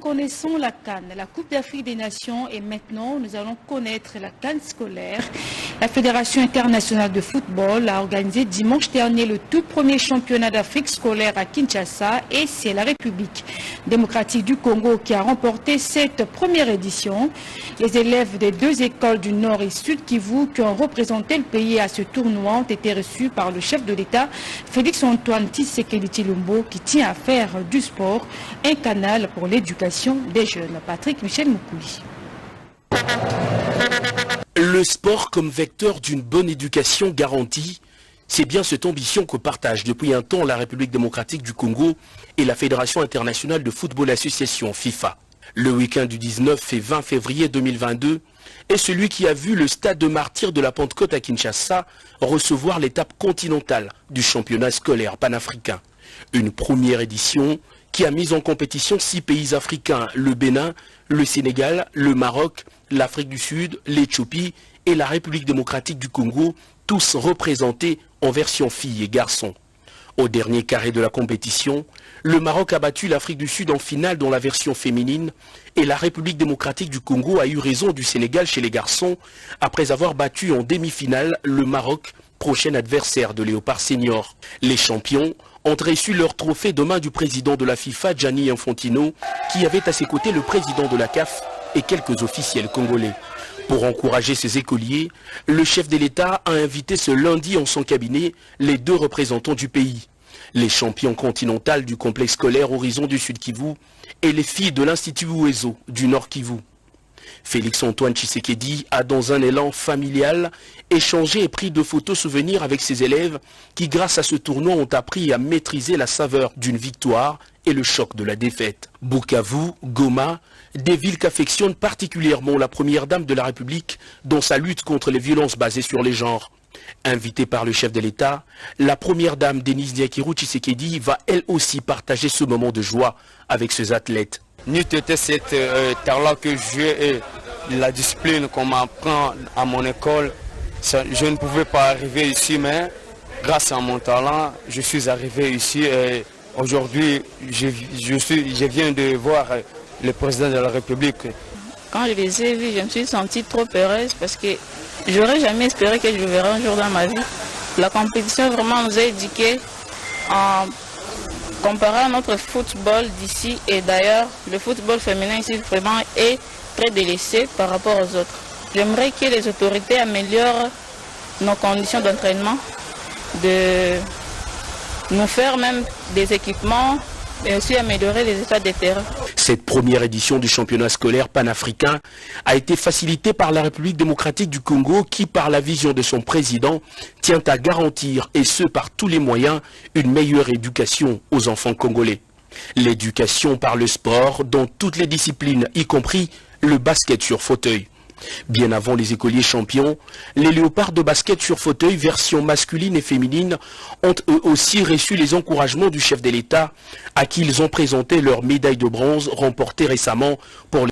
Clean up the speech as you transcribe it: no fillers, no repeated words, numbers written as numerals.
connaissons la CAN, la Coupe d'Afrique des Nations, et maintenant nous allons connaître la CAN scolaire. La Fédération internationale de football a organisé dimanche dernier le tout premier championnat d'Afrique scolaire à Kinshasa, et c'est la République démocratique du Congo qui a remporté cette première édition. Les élèves des deux écoles du Nord et Sud Kivu qui ont représenté le pays à ce tournoi ont été reçus par le chef de l'État, Félix-Antoine Tshisekedi Tshilombo, qui tient à faire du sport un canal pour l'éducation des jeunes. Patrick Michel Moukouli. Le sport comme vecteur d'une bonne éducation garantie, c'est bien cette ambition que partagent depuis un temps la République démocratique du Congo et la Fédération internationale de football association FIFA. Le week-end du 19 et 20 février 2022 est celui qui a vu le stade de martyrs de la Pentecôte à Kinshasa recevoir l'étape continentale du championnat scolaire panafricain. Une première édition qui a mis en compétition 6 pays africains, le Bénin, le Sénégal, le Maroc, l'Afrique du Sud, l'Éthiopie et la République démocratique du Congo, tous représentés en version filles et garçons. Au dernier carré de la compétition, le Maroc a battu l'Afrique du Sud en finale dans la version féminine et la République démocratique du Congo a eu raison du Sénégal chez les garçons après avoir battu en demi-finale le Maroc, prochain adversaire de Léopard Senior. Les champions ont reçu leur trophée de main du président de la FIFA, Gianni Infantino, qui avait à ses côtés le président de la CAF et quelques officiels congolais. Pour encourager ses écoliers, le chef de l'État a invité ce lundi en son cabinet les 2 représentants du pays, les champions continentales du complexe scolaire Horizon du Sud Kivu et les filles de l'Institut Uwezo du Nord Kivu. Félix-Antoine Tshisekedi a, dans un élan familial, échangé et pris de photos souvenirs avec ses élèves qui, grâce à ce tournoi, ont appris à maîtriser la saveur d'une victoire et le choc de la défaite. Bukavu, Goma, des villes qu'affectionne particulièrement la première dame de la République dans sa lutte contre les violences basées sur les genres. Invitée par le chef de l'État, la première dame Denise Diakirou Tshisekedi va elle aussi partager ce moment de joie avec ses athlètes. N'eût été cet talent que j'ai et la discipline qu'on m'apprend à mon école, je ne pouvais pas arriver ici, mais grâce à mon talent, je suis arrivé ici et aujourd'hui, je viens de voir le président de la République. Quand je les ai vus, je me suis sentie trop heureuse parce que j'aurais jamais espéré que je le verrais un jour dans ma vie. La compétition vraiment nous a éduqués en comparé à notre football d'ici, et d'ailleurs le football féminin ici vraiment est très délaissé par rapport aux autres. J'aimerais que les autorités améliorent nos conditions d'entraînement, de nous faire même des équipements et aussi améliorer les états des terrains. Cette première édition du championnat scolaire panafricain a été facilitée par la République démocratique du Congo qui, par la vision de son président, tient à garantir, et ce par tous les moyens, une meilleure éducation aux enfants congolais. L'éducation par le sport dans toutes les disciplines, y compris le basket sur fauteuil. Bien avant les écoliers champions, les léopards de basket sur fauteuil, version masculine et féminine, ont eux aussi reçu les encouragements du chef de l'État, à qui ils ont présenté leur médaille de bronze remportée récemment pour les